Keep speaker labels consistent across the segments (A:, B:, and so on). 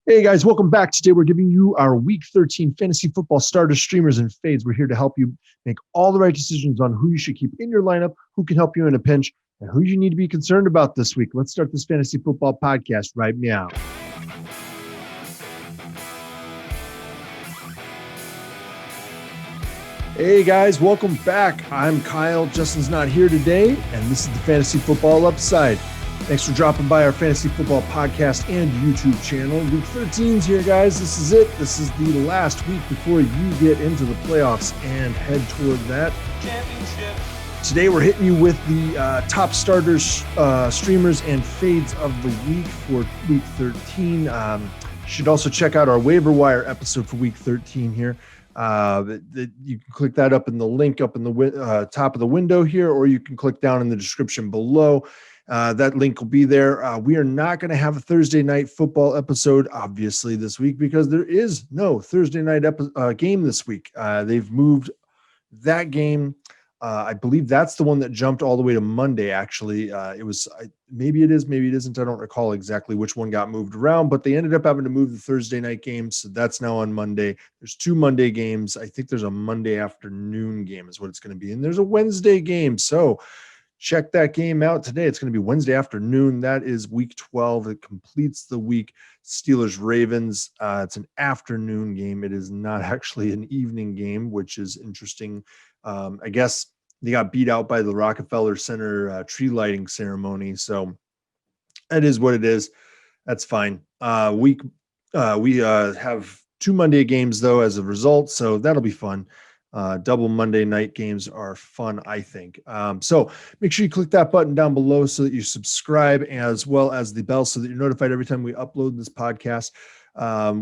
A: Hey guys, welcome back. Today we're giving you our Week 13 Fantasy Football Starters, Streamers, and Fades. We're here to help you make all the right decisions on who you should keep in your lineup, who can help you in a pinch, and who you need to be concerned about this week. Let's start this Fantasy Football podcast right now. Hey guys, welcome back. I'm Kyle. Justin's not here today, and this is the Fantasy Football Upside. Thanks for dropping by our Fantasy Football podcast and YouTube channel. Week 13's here, guys. This is it. This is the last week before you get into the playoffs and head toward that championship. Today, we're hitting you with the top starters, streamers, and fades of the week for Week 13. You should also check out our waiver wire episode for Week 13 here. You can click that up in the link up in the top of the window here, or you can click down in the description below. That link will be there. We are not going to have a Thursday night football episode, obviously, this week because there is no Thursday night game this week. They've moved that game. I believe that's the one that jumped all the way to Monday, actually. Maybe it is, maybe it isn't. I don't recall exactly which one got moved around, but they ended up having to move the Thursday night game, so that's now on Monday. There's two Monday games. I think there's a Monday afternoon game is what it's going to be, and there's a Wednesday game, so check that game out today. It's going to be Wednesday afternoon. That is Week 12. It completes the week. Steelers-Ravens. It's an afternoon game. It is not actually an evening game, which is interesting. I guess they got beat out by the Rockefeller Center tree lighting ceremony. So that is what it is. That's fine. We have two Monday games, though, as a result. So that'll be fun. Double Monday night games are fun, I think. So make sure you click that button down below so that you subscribe, as well as the bell so that you're notified every time we upload this podcast.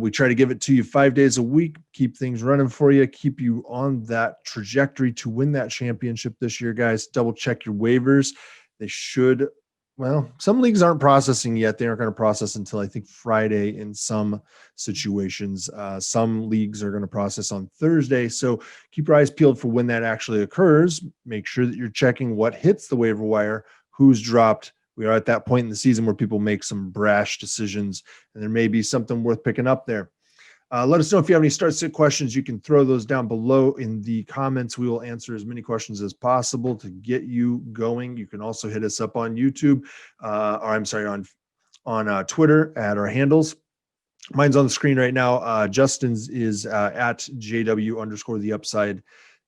A: We try to give it to you 5 days a week, keep things running for you, keep you on that trajectory to win that championship this year, guys. Double check your waivers. They should. Well, some leagues aren't processing yet. They aren't going to process until I think Friday in some situations. Some leagues are going to process on Thursday. So keep your eyes peeled for when that actually occurs. Make sure that you're checking what hits the waiver wire, who's dropped. We are at that point in the season where people make some brash decisions, and there may be something worth picking up there. Let us know if you have any start-sit questions. You can throw those down below in the comments. We will answer as many questions as possible to get you going. You can also hit us up on YouTube, on Twitter at our handles. Mine's on the screen right now. Justin's is at JW_the_upside,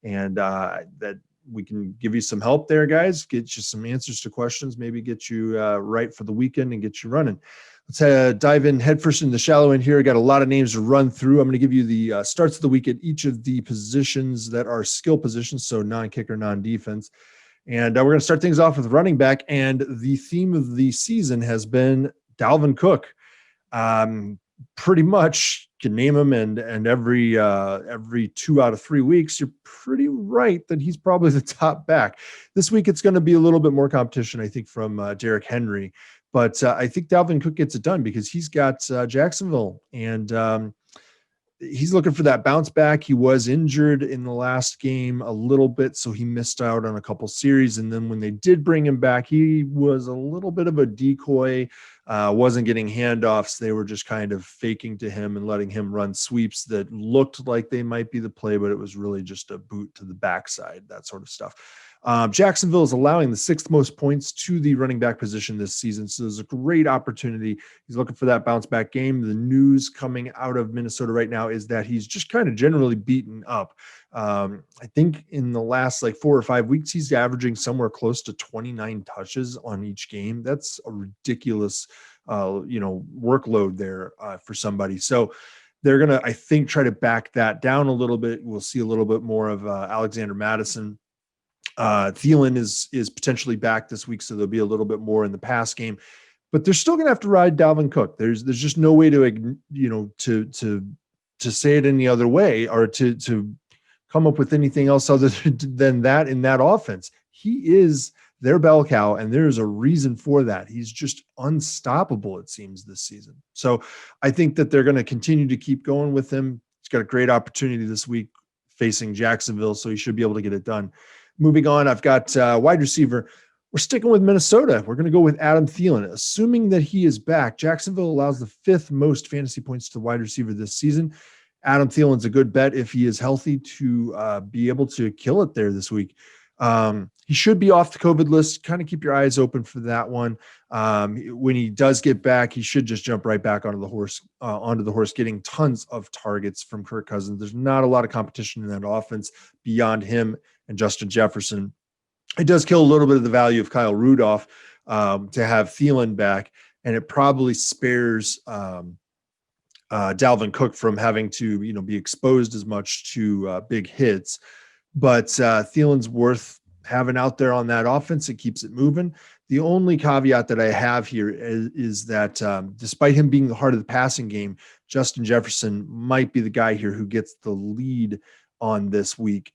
A: and that we can give you some help there, guys. Get you some answers to questions, maybe get you right for the weekend and get you running. Let's dive in headfirst in the shallow end here. I got a lot of names to run through. I'm going to give you the starts of the week at each of the positions that are skill positions, so non-kicker, non-defense. And we're going to start things off with running back, and the theme of the season has been Dalvin Cook. Pretty much can name him, and every 2 out of 3 weeks, you're pretty right that he's probably the top back. This week, it's going to be a little bit more competition, I think, from Derrick Henry. But I think Dalvin Cook gets it done because he's got Jacksonville, and he's looking for that bounce back. He was injured in the last game a little bit, so he missed out on a couple series. And then when they did bring him back, he was a little bit of a decoy, wasn't getting handoffs. They were just kind of faking to him and letting him run sweeps that looked like they might be the play, but it was really just a boot to the backside, that sort of stuff. Jacksonville is allowing the 6th most points to the running back position this season. So there's a great opportunity. He's looking for that bounce back game. The news coming out of Minnesota right now is that he's just kind of generally beaten up. I think in the last 4 or 5 weeks, he's averaging somewhere close to 29 touches on each game. That's a ridiculous, workload there for somebody. So they're going to, I think, try to back that down a little bit. We'll see a little bit more of Alexander Madison. Thielen is potentially back this week, so there'll be a little bit more in the pass game, but they're still going to have to ride Dalvin Cook. There's just no way to say it any other way, or to come up with anything else other than that in that offense. He is their bell cow, and there is a reason for that. He's just unstoppable, it seems, this season. So I think that they're going to continue to keep going with him. He's got a great opportunity this week facing Jacksonville, so he should be able to get it done. Moving on, I've got wide receiver. We're sticking with Minnesota. We're going to go with Adam Thielen. Assuming that he is back, Jacksonville allows the 5th most fantasy points to wide receiver this season. Adam Thielen's a good bet if he is healthy to be able to kill it there this week. He should be off the COVID list. Kind of keep your eyes open for that one. When he does get back, he should just jump right back onto the horse, getting tons of targets from Kirk Cousins. There's not a lot of competition in that offense beyond him and Justin Jefferson. It does kill a little bit of the value of Kyle Rudolph to have Thielen back, and it probably spares Dalvin Cook from having to, be exposed as much to big hits. But Thielen's worth having out there on that offense. It keeps it moving. The only caveat that I have here is that despite him being the heart of the passing game, Justin Jefferson might be the guy here who gets the lead on this week.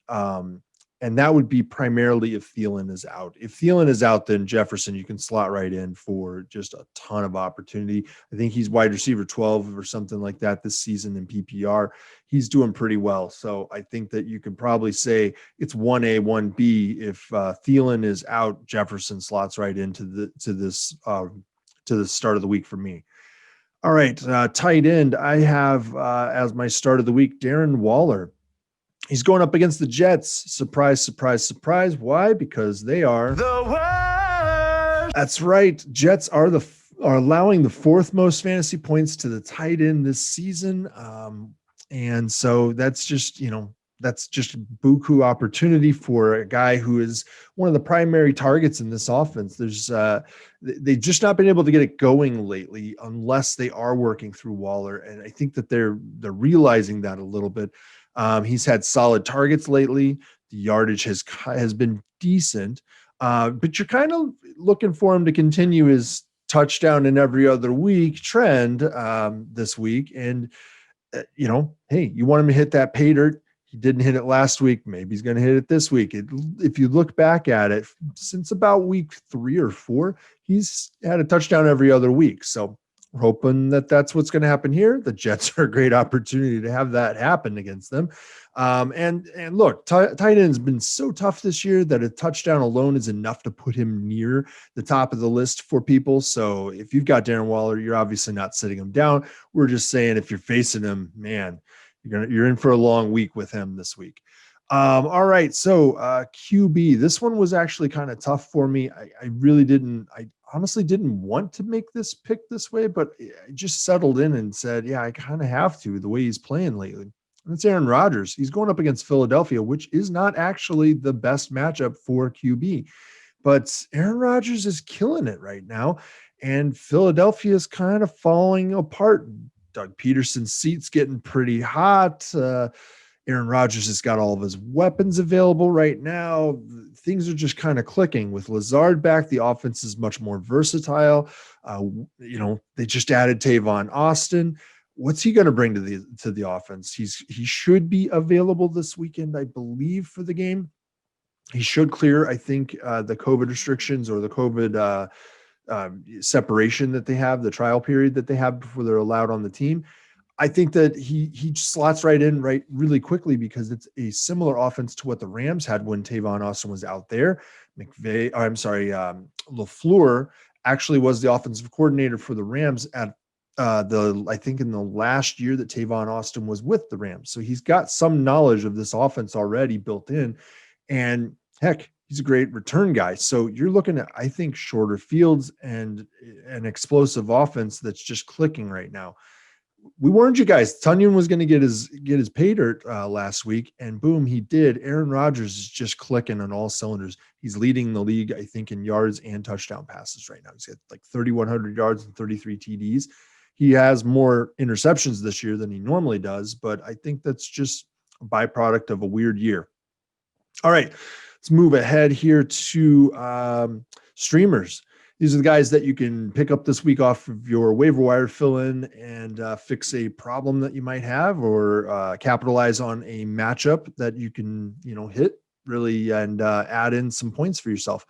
A: And that would be primarily if Thielen is out. If Thielen is out, then Jefferson, you can slot right in for just a ton of opportunity. I think he's wide receiver 12 or something like that this season in PPR. He's doing pretty well. So I think that you can probably say it's 1A, 1B. If Thielen is out, Jefferson slots right into the start of the week for me. All right, tight end. I have as my start of the week, Darren Waller. He's going up against the Jets. Surprise, surprise, surprise. Why? Because they are the worst. That's right. Jets are allowing the 4th most fantasy points to the tight end this season. And so that's just, buku opportunity for a guy who is one of the primary targets in this offense. They've just not been able to get it going lately unless they are working through Waller. And I think that they're realizing that a little bit. He's had solid targets lately. The yardage has been decent, but you're kind of looking for him to continue his touchdown in every other week trend this week. And, hey, you want him to hit that pay dirt. He didn't hit it last week. Maybe he's going to hit it this week. If you look back at it, since about week 3 or 4, he's had a touchdown every other week. So we're hoping that that's what's going to happen here. The Jets are a great opportunity to have that happen against them. And look, tight end's been so tough this year that a touchdown alone is enough to put him near the top of the list for people. So if you've got Darren Waller, you're obviously not sitting him down. We're just saying if you're facing him, man, you're in for a long week with him this week. All right. So QB, this one was actually kind of tough for me. I honestly didn't want to make this pick this way, but I just settled in and said, yeah, I kind of have to, the way he's playing lately. And it's Aaron Rodgers. He's going up against Philadelphia, which is not actually the best matchup for QB. But Aaron Rodgers is killing it right now, and Philadelphia is kind of falling apart. Doug Peterson's seat's getting pretty hot. Aaron Rodgers has got all of his weapons available right now. Things are just kind of clicking. With Lazard back, the offense is much more versatile. They just added Tavon Austin. What's he going to bring to the offense? He should be available this weekend, I believe, for the game. He should clear, I think, the COVID restrictions or the COVID separation that they have, the trial period that they have before they're allowed on the team. I think that he slots right in really quickly because it's a similar offense to what the Rams had when Tavon Austin was out there. LaFleur actually was the offensive coordinator for the Rams at I think in the last year that Tavon Austin was with the Rams. So he's got some knowledge of this offense already built in, and heck, he's a great return guy. So you're looking at, I think, shorter fields and an explosive offense that's just clicking right now. We warned you guys, Tunyon was going to get his pay dirt last week, and boom, he did. Aaron Rodgers is just clicking on all cylinders. He's leading the league, I think, in yards and touchdown passes right now. He's got like 3,100 yards and 33 TDs. He has more interceptions this year than he normally does, but I think that's just a byproduct of a weird year. All right, let's move ahead here to streamers. These are the guys that you can pick up this week off of your waiver wire, fill in and fix a problem that you might have, or capitalize on a matchup that you can, hit really and add in some points for yourself.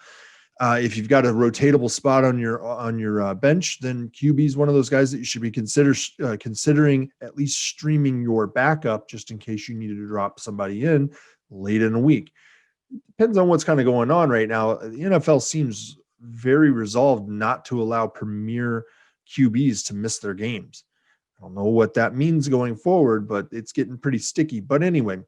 A: If you've got a rotatable spot on your bench, then QB is one of those guys that you should be considering at least streaming your backup just in case you needed to drop somebody in late in a week. Depends on what's kind of going on right now. The NFL seems very resolved not to allow premier QBs to miss their games. I don't know what that means going forward, but it's getting pretty sticky. But anyway,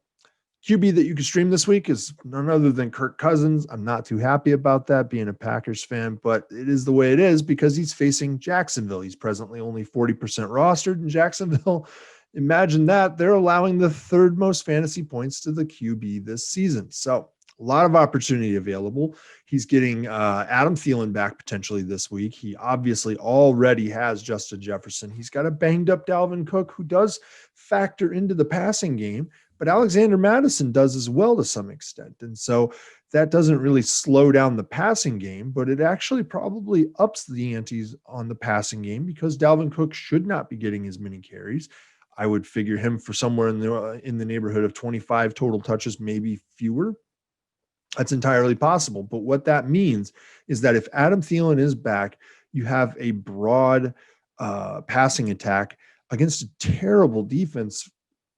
A: QB that you can stream this week is none other than Kirk Cousins. I'm not too happy about that being a Packers fan, but it is the way it is because he's facing Jacksonville. He's presently only 40% rostered in Jacksonville. Imagine that. They're allowing the third most fantasy points to the QB this season. So a lot of opportunity available. He's getting Adam Thielen back potentially this week. He obviously already has Justin Jefferson. He's got a banged up Dalvin Cook who does factor into the passing game, but Alexander Madison does as well to some extent. And so that doesn't really slow down the passing game, but it actually probably ups the antes on the passing game because Dalvin Cook should not be getting as many carries. I would figure him for somewhere in the neighborhood of 25 total touches, maybe fewer. That's entirely possible. But what that means is that if Adam Thielen is back, you have a broad passing attack against a terrible defense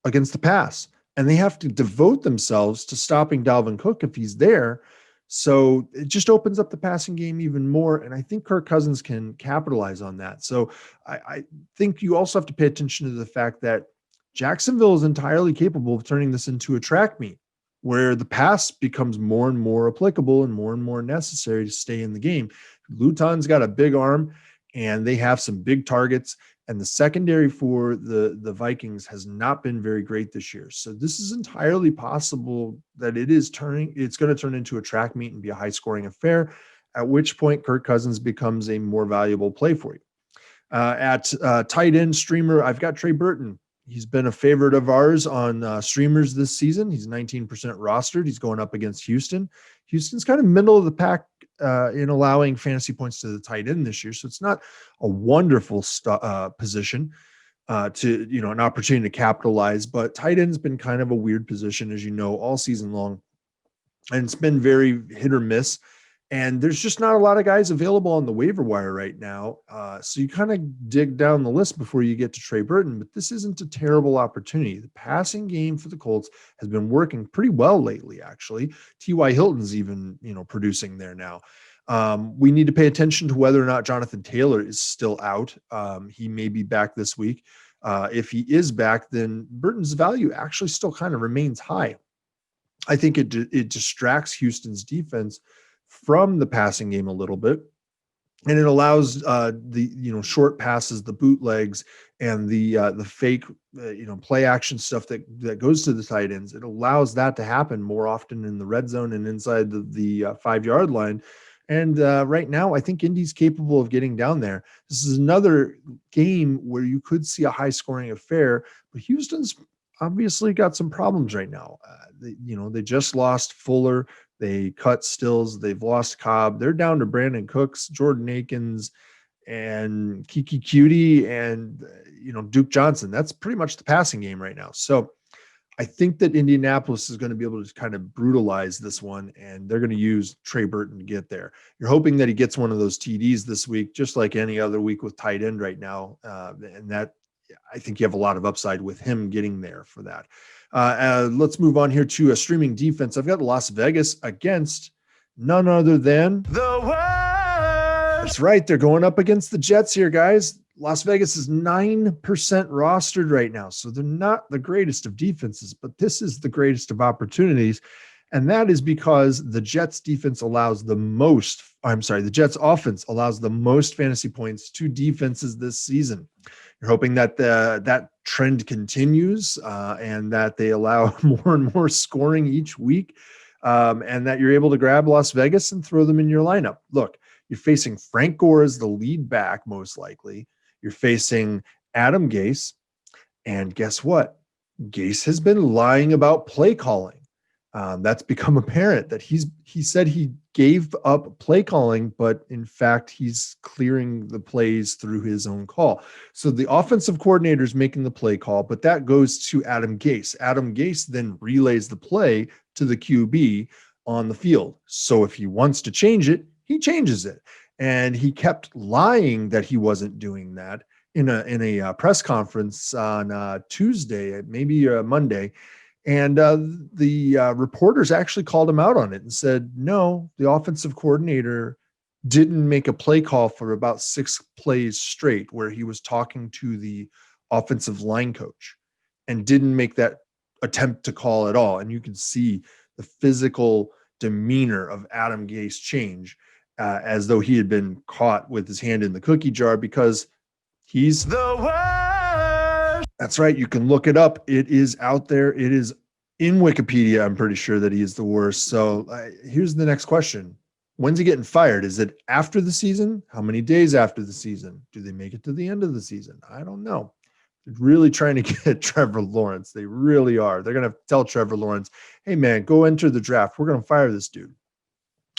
A: against the pass. And they have to devote themselves to stopping Dalvin Cook if he's there. So it just opens up the passing game even more. And I think Kirk Cousins can capitalize on that. So I think you also have to pay attention to the fact that Jacksonville is entirely capable of turning this into a track meet where the pass becomes more and more applicable and more necessary to stay in the game. Luton's got a big arm and they have some big targets. And the secondary for the Vikings has not been very great this year. So this is entirely possible that it's going to turn into a track meet and be a high scoring affair, at which point Kirk Cousins becomes a more valuable play for you. At tight end streamer, I've got Trey Burton. He's been a favorite of ours on streamers this season. He's 19% rostered. He's going up against Houston. Houston's kind of middle of the pack in allowing fantasy points to the tight end this year. So it's not a wonderful position to, an opportunity to capitalize, but tight end's been kind of a weird position, as you know, all season long. And it's been very hit or miss. And there's just not a lot of guys available on the waiver wire right now. So you kind of dig down the list before you get to Trey Burton, but this isn't a terrible opportunity. The passing game for the Colts has been working pretty well lately, actually. T.Y. Hilton's even, producing there now. We need to pay attention to whether or not Jonathan Taylor is still out. He may be back this week. If he is back, then Burton's value actually still kind of remains high. I think it distracts Houston's defense from the passing game a little bit. And it allows the short passes, the bootlegs, and the fake play action stuff that goes to the tight ends. It allows that to happen more often in the red zone and inside the 5-yard line. And right now, I think Indy's capable of getting down there. This is another game where you could see a high-scoring affair, but Houston's obviously got some problems right now. They just lost Fuller. They cut Stills. They've lost Cobb. They're down to Brandon Cooks, Jordan Akins, and Kiki Cutie, and Duke Johnson. That's pretty much the passing game right now. So I think that Indianapolis is going to be able to kind of brutalize this one, and they're going to use Trey Burton to get there. You're hoping that he gets one of those TDs this week, just like any other week with tight end right now, and that I think you have a lot of upside with him getting there for that. Let's move on here to a streaming defense. I've got Las Vegas against none other than the worst. That's right. They're going up against the Jets here, guys. Las Vegas is 9% rostered right now. So they're not the greatest of defenses, but this is the greatest of opportunities. And that is because the Jets offense allows the most fantasy points to defenses this season. You're hoping that that trend continues and that they allow more and more scoring each week and that you're able to grab Las Vegas and throw them in your lineup. Look, you're facing Frank Gore as the lead back, most likely. You're facing Adam Gase. And guess what? Gase has been lying about play calling. That's become apparent that he said he gave up play calling, but in fact, he's clearing the plays through his own call. So the offensive coordinator is making the play call, but that goes to Adam Gase. Adam Gase then relays the play to the QB on the field. So if he wants to change it, he changes it. And he kept lying that he wasn't doing that in a press conference on Tuesday, maybe Monday. And the reporters actually called him out on it and said, no, the offensive coordinator didn't make a play call for about 6 plays straight where he was talking to the offensive line coach and didn't make that attempt to call at all. And you can see the physical demeanor of Adam Gase change as though he had been caught with his hand in the cookie jar because he's the worst. That's right. You can look it up. It is out there. It is in Wikipedia. I'm pretty sure that he is the worst. So here's the next question. When's he getting fired? Is it after the season? How many days after the season? Do they make it to the end of the season? I don't know. They're really trying to get Trevor Lawrence. They really are. They're going to tell Trevor Lawrence, hey, man, go enter the draft. We're going to fire this dude.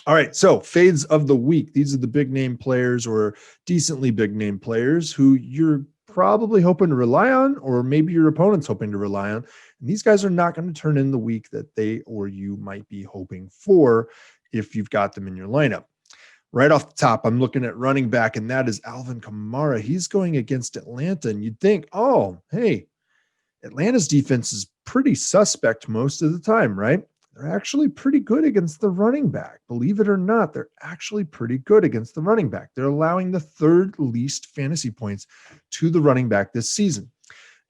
A: All right, so fades of the week. These are the big name players or decently big name players who you're probably hoping to rely on, or maybe your opponent's hoping to rely on. And these guys are not going to turn in the week that they or you might be hoping for if you've got them in your lineup. Right off the top, I'm looking at running back, and that is Alvin Kamara. He's going against Atlanta, and you'd think, oh, hey, Atlanta's defense is pretty suspect most of the time, right? They're actually pretty good against the running back. Believe it or not, they're actually pretty good against the running back. They're allowing the third least fantasy points to the running back this season.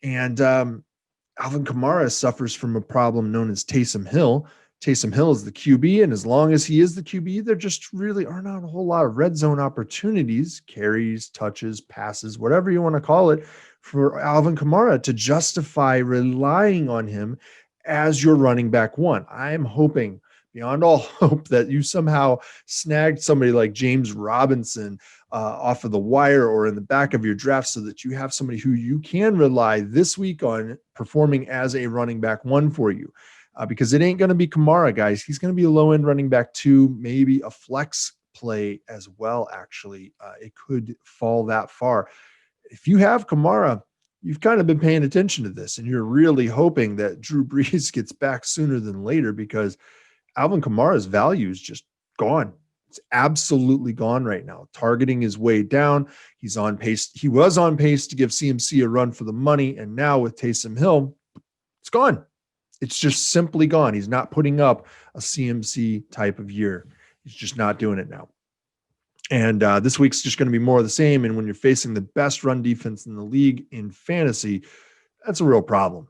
A: And Alvin Kamara suffers from a problem known as Taysom Hill. Taysom Hill is the QB, and as long as he is the QB, there just really are not a whole lot of red zone opportunities, carries, touches, passes, whatever you want to call it, for Alvin Kamara to justify relying on him as your running back one. I'm hoping beyond all hope that you somehow snagged somebody like James Robinson off of the wire or in the back of your draft so that you have somebody who you can rely this week on performing as a running back one for you. Because it ain't going to be Kamara, guys. He's going to be a low-end running back two, maybe a flex play as well, actually. It could fall that far. If you have Kamara, you've kind of been paying attention to this, and you're really hoping that Drew Brees gets back sooner than later because Alvin Kamara's value is just gone. It's absolutely gone right now. Targeting is way down. He's on pace. He was on pace to give CMC a run for the money, and now with Taysom Hill, it's gone. It's just simply gone. He's not putting up a CMC type of year. He's just not doing it now. And this week's just going to be more of the same. And when you're facing the best run defense in the league in fantasy, that's a real problem.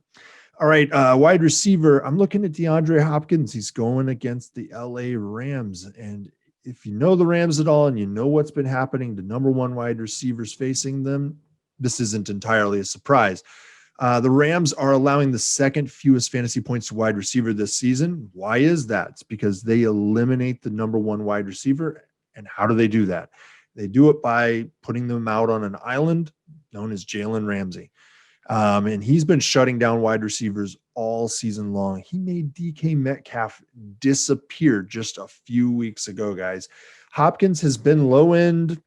A: All right, wide receiver. I'm looking at DeAndre Hopkins. He's going against the LA Rams. And if you know the Rams at all and you know what's been happening to number one wide receivers facing them, this isn't entirely a surprise. The Rams are allowing the second fewest fantasy points to wide receiver this season. Why is that? It's because they eliminate the number one wide receiver. And how do they do that? They do it by putting them out on an island known as Jalen Ramsey. And he's been shutting down wide receivers all season long. He made DK Metcalf disappear just a few weeks ago, guys. Hopkins has been low-end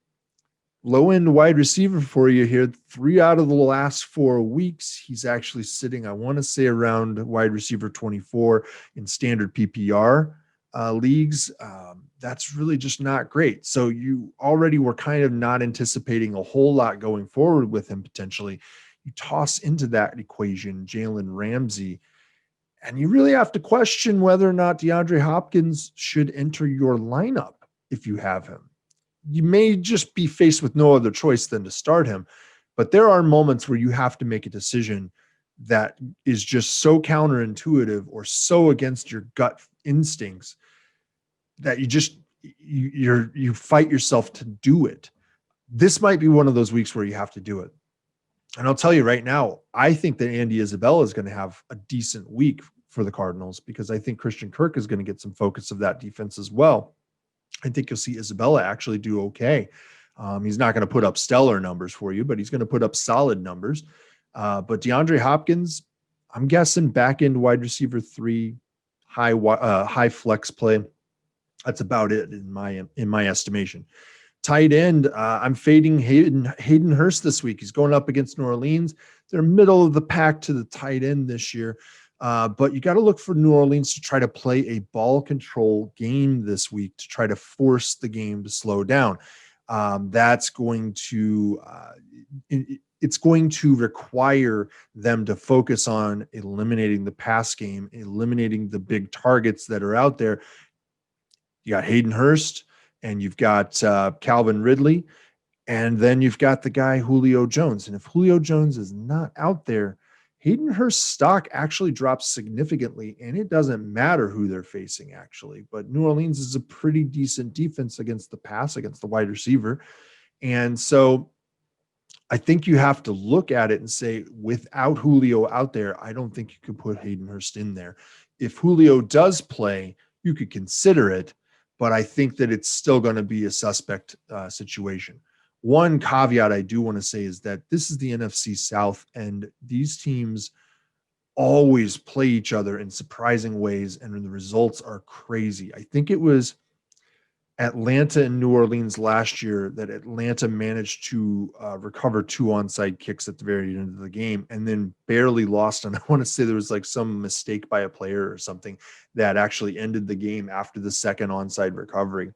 A: wide receiver for you here. 3 out of the last 4 weeks, he's actually sitting, I want to say, around wide receiver 24 in standard PPR leagues. That's really just not great. So you already were kind of not anticipating a whole lot going forward with him potentially. You toss into that equation Jalen Ramsey, and you really have to question whether or not DeAndre Hopkins should enter your lineup if you have him. You may just be faced with no other choice than to start him, but there are moments where you have to make a decision that is just so counterintuitive or so against your gut instincts that you fight yourself to do it. This might be one of those weeks where you have to do it. And I'll tell you right now, I think that Andy Isabella is going to have a decent week for the Cardinals because I think Christian Kirk is going to get some focus of that defense as well. I think you'll see Isabella actually do okay. He's not going to put up stellar numbers for you, but he's going to put up solid numbers. But DeAndre Hopkins, I'm guessing back end wide receiver 3, high flex play. That's about it in my estimation. Tight end, I'm fading Hayden Hurst this week. He's going up against New Orleans. They're middle of the pack to the tight end this year. But you got to look for New Orleans to try to play a ball control game this week to try to force the game to slow down. That's going to it's going to require them to focus on eliminating the pass game, eliminating the big targets that are out there. You got Hayden Hurst and you've got Calvin Ridley, and then you've got the guy Julio Jones. And if Julio Jones is not out there, Hayden Hurst's stock actually drops significantly, and it doesn't matter who they're facing, actually. But New Orleans is a pretty decent defense against the pass, against the wide receiver. And so I think you have to look at it and say, without Julio out there, I don't think you could put Hayden Hurst in there. If Julio does play, you could consider it, but I think that it's still going to be a suspect situation. One caveat I do want to say is that this is the NFC South, and these teams always play each other in surprising ways, and the results are crazy. I think it was Atlanta and New Orleans last year that Atlanta managed to recover 2 onside kicks at the very end of the game and then barely lost. And I want to say there was like some mistake by a player or something that actually ended the game after the second onside recovery.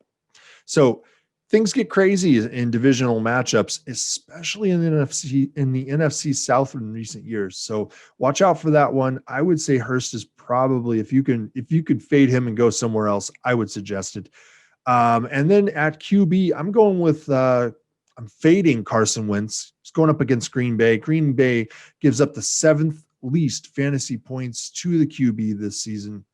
A: So things get crazy in divisional matchups, especially in the NFC South in recent years. So watch out for that one. I would say Hurst is probably, if you could fade him and go somewhere else, I would suggest it. And then at QB, I'm going with, I'm fading Carson Wentz. He's going up against Green Bay. Green Bay gives up the 7th least fantasy points to the QB this season.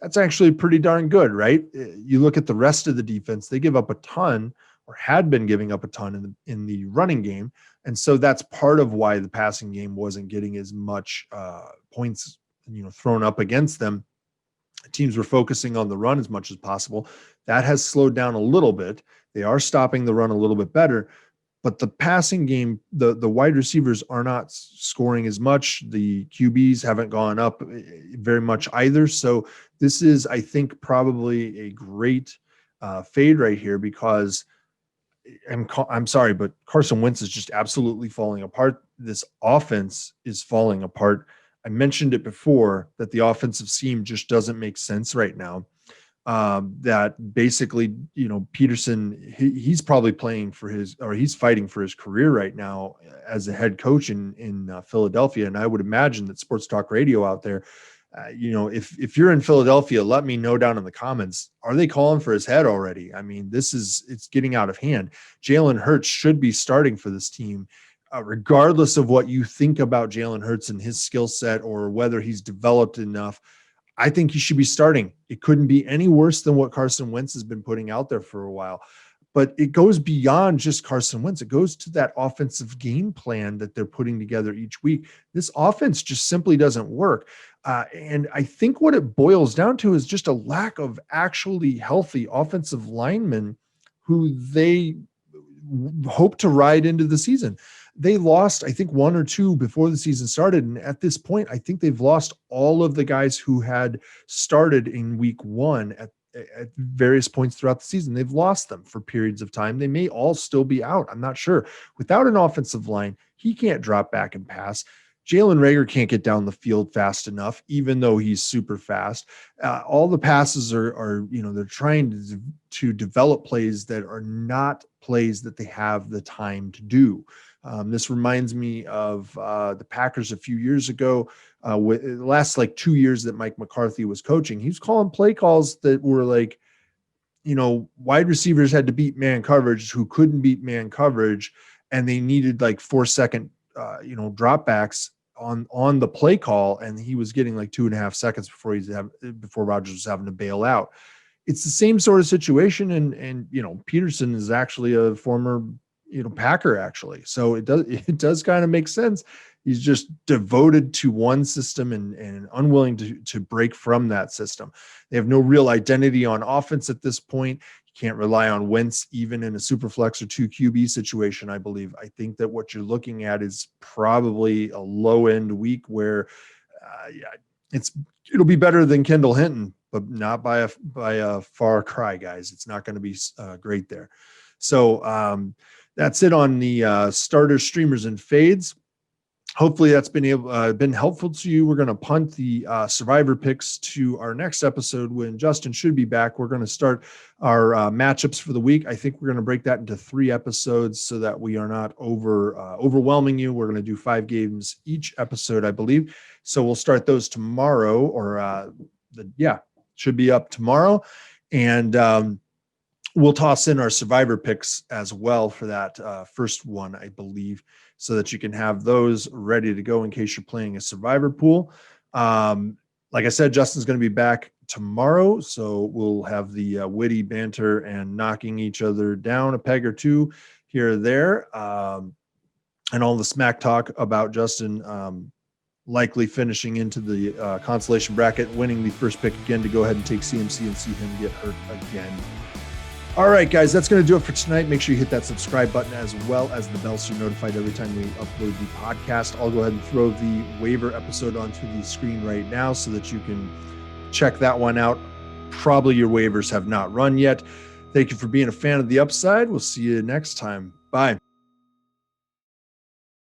A: That's actually pretty darn good, right? You look at the rest of the defense, they give up a ton, or had been giving up a ton in the running game. And so that's part of why the passing game wasn't getting as much points, thrown up against them. Teams were focusing on the run as much as possible. That has slowed down a little bit. They are stopping the run a little bit better, but the passing game, the wide receivers are not scoring as much. The QBs haven't gone up very much either. So this is, I think, probably a great fade right here, because I'm sorry, but Carson Wentz is just absolutely falling apart. This offense is falling apart. I mentioned it before that the offensive scheme just doesn't make sense right now. That basically, Peterson, he's probably he's fighting for his career right now as a head coach in Philadelphia. And I would imagine that Sports Talk Radio out there, if you're in Philadelphia, let me know down in the comments. Are they calling for his head already? I mean, it's getting out of hand. Jalen Hurts should be starting for this team. Regardless of what you think about Jalen Hurts and his skill set, or whether he's developed enough, I think he should be starting. It couldn't be any worse than what Carson Wentz has been putting out there for a while. But it goes beyond just Carson Wentz. It goes to that offensive game plan that they're putting together each week. This offense just simply doesn't work. And I think what it boils down to is just a lack of actually healthy offensive linemen who they hope to ride into the season. They lost, I think, 1 or 2 before the season started. And at this point, I think they've lost all of the guys who had started in week 1 at various points throughout the season. They've lost them for periods of time. They may all still be out. I'm not sure. Without an offensive line, he can't drop back and pass. Jalen Reagor can't get down the field fast enough, even though he's super fast. All the passes are they're trying to develop plays that are not plays that they have the time to do. This reminds me of the Packers a few years ago. With the last 2 years that Mike McCarthy was coaching, he was calling play calls that were wide receivers had to beat man coverage who couldn't beat man coverage, and they needed 4-second dropbacks on the play call, and he was getting 2.5 seconds before Rodgers was having to bail out. It's the same sort of situation, and Peterson is actually a former Packer, actually. So it does kind of make sense. He's just devoted to one system and unwilling to break from that system. They have no real identity on offense at this point. You can't rely on Wentz even in a super flex or 2 QB situation, I believe. I think that what you're looking at is probably a low end week where it'll be better than Kendall Hinton, but not by a far cry, guys. It's not going to be great there. So that's it on the starters, streamers, and fades. Hopefully that's been helpful to you. We're going to punt the survivor picks to our next episode when Justin should be back. We're going to start our matchups for the week. I think we're going to break that into 3 episodes so that we are not overwhelming you. We're going to do 5 games each episode, I believe. So we'll start those tomorrow, or should be up tomorrow. And we'll toss in our survivor picks as well for that first one, I believe, so that you can have those ready to go in case you're playing a survivor pool. Like I said, Justin's going to be back tomorrow, so we'll have the witty banter and knocking each other down a peg or two here or there, and all the smack talk about Justin likely finishing into the consolation bracket, winning the first pick again to go ahead and take CMC and see him get hurt again. All right, guys, that's going to do it for tonight. Make sure you hit that subscribe button as well as the bell so you're notified every time we upload the podcast. I'll go ahead and throw the waiver episode onto the screen right now so that you can check that one out. Probably your waivers have not run yet. Thank you for being a fan of the upside. We'll see you next time. Bye.